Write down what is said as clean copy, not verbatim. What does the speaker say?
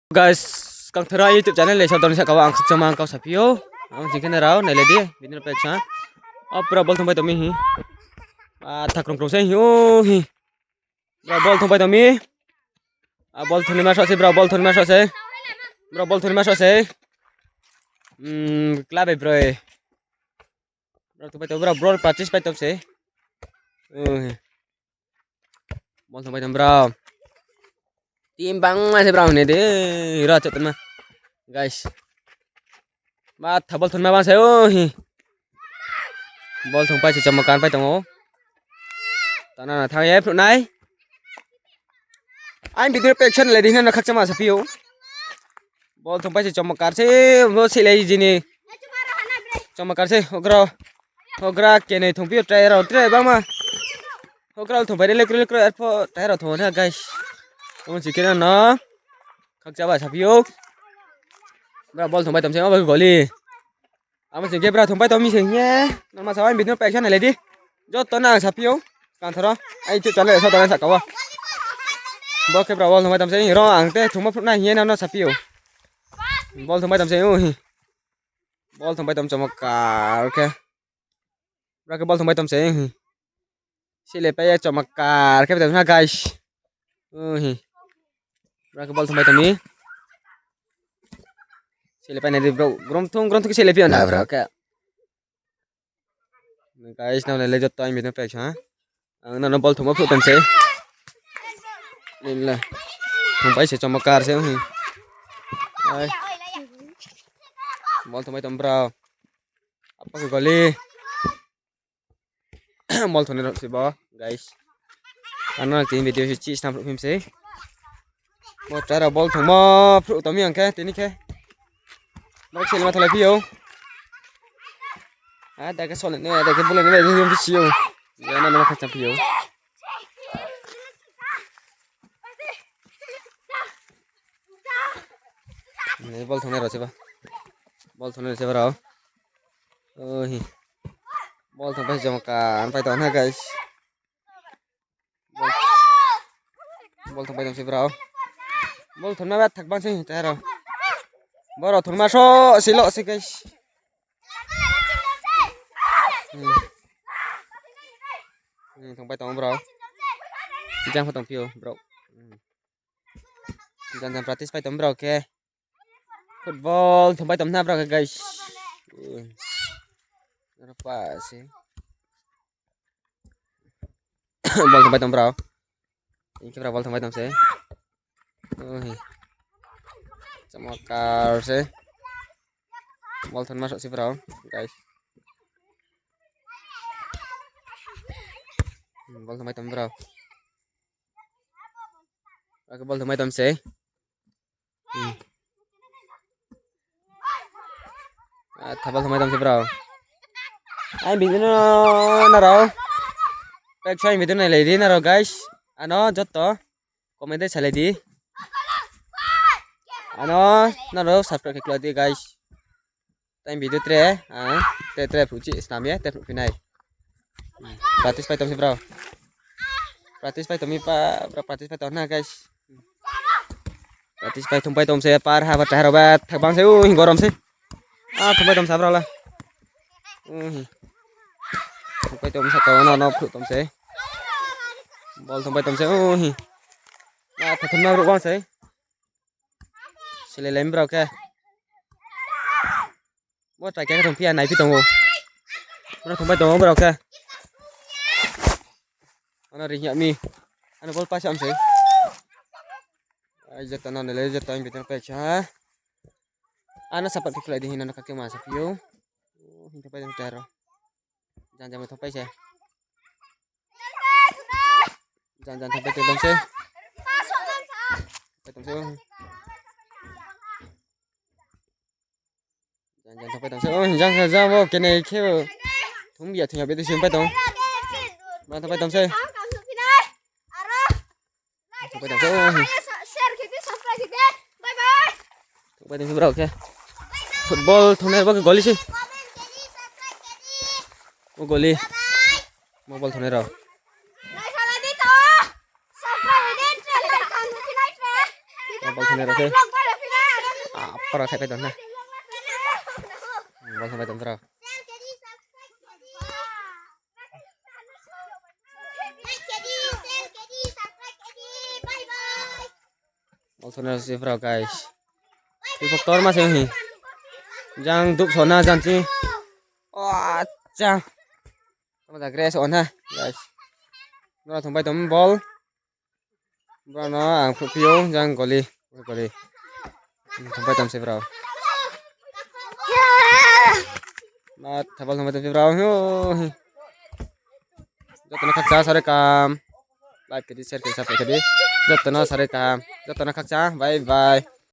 Guys, kang thera YouTube channel le sabdon sa kawa ang sama ang kau sapio. Ang jingken rao nai le di binir pecha. Apra bol thombai tomi hi. Thakrong krong se hi o hi. Bra bol thombai tomi. Bol thoni ma se bra bol thoni ma se. Bra bol thoni ma se. Klabe bro. Bra thombai to bra bro practice pai top se. Bol thombai tom bra. Timbang masih brown ini deh, racet teman, guys. Mat bol thun ma bang saya, bol thun pai chamakan pai tongo. Tanah thang ye fruit nai. Anh video action lấy đi nó khắc chama sapio. Bol thun pai chamakan se, bol si lấy gì nè. Chamakan se, ogra kene thun pio try try bang ma. Ogra thun pai le erpo try thun ha guys. Ông chỉ kia nó khắc chả bài sapio. Bra bol thùng bay tầm xem nó gọi li. Ông chỉ kia bra thùng bay tầm mi xem nhé. Nó mà sao anh biết nó action này lấy đi. Cho tao nào sapio. Càng thở anh chưa trả lời sao tao đang sạc cậu à. Bol kia bra bol thùng bay tầm xem rồi anh té thùng mất này nhé nó sapio. Bol thùng bay tầm xem ui. Bol thùng bay tầm cho một cả ok. Bra cái bol thùng bay tầm xem. Sẽ lấy bay cho một cả cái tầm ha guys. Ui. Bra ke bol thumbai tami selepai nadi bro grom thung selepi ana bro ka guys now le jot time bitna pek ha na bol thumba phutan se lela thumbai se chamakar se ai bol thumbai tam bro apa ke goli bol thone ro se ba guys ana tin video si chi snap film se một trái là bol thùng mò phụ tấm miệng ke tin ke nó chỉ là thay phiếu đây cái số này đây cái bol này đây thêm phiếu giờ nó phải trăm phiếu này bol thùng này rồi chưa bol thùng này chưa vào ơi bol thùng phải dùng cả anh phải tốn ha guys bol thùng phải dùng chưa vào bol thun ma bat thak bang sih tero boro thun ma so silo sih guys thong pai tong bro jang pa tong pio bro jang practice pai tong bro ke football thong pai tong na bro guys apa sih bol thong pai tong bro ini ke bol thong pai tong sih Chamakar se bol thon masuk si bro guys bol thon tam bro cái bol thon tam se bol thon tam se bro anh bị nó đâu cái chơi video này lấy đi nào guys nó rất to comment để xài đi ano nó subscribe ke di guys time video tre tre fuji islam ya tre fuji nai practice pai tom si bro practice pai tomi pa practice pai tona guys practice pai thum pai tom se par ha bat haro bat thak bang se gorom se thum pai tom sa bro la thum pai tom sa to nó phụ tom se bol thum pai tom se thak thum na ro bang se sile lem bro ke mo trai cái thùng pia này phi tông nó thùng bay tông bro ke nó ri nya mi ana bol pas am se ai jatan na le jatan bitan pe cha ana sapat fikla di hinana kake ma sa pio hinta pa taro jan jan thong pai se jan jan thong pai tong se pai tong se jangan sampai tong oh jangan jangan wo kene ke thung bia thung ya be sim pai tong ban sampai tong se sampai tong se share kita subscribe kita bye bye sampai tong bro ke football thung ne ba goli sih oh goli mobile thung ne ro mobile thung ne ro se apa kayak peton nah bol sampai tentara bol sana sih bro guys di faktor mas yang ini jangan duk sona jangan sih wah jangan sama tak grace on ha guys nó thùng bay tấm ball bro nó ang phiêu jangan goli thùng bay tấm sih bro mà thằng bol thùng bay tấm sih bro jotna khakcha sare kam like kedi share kedi subscribe kedi jotna sare kam jotna khakcha bye bye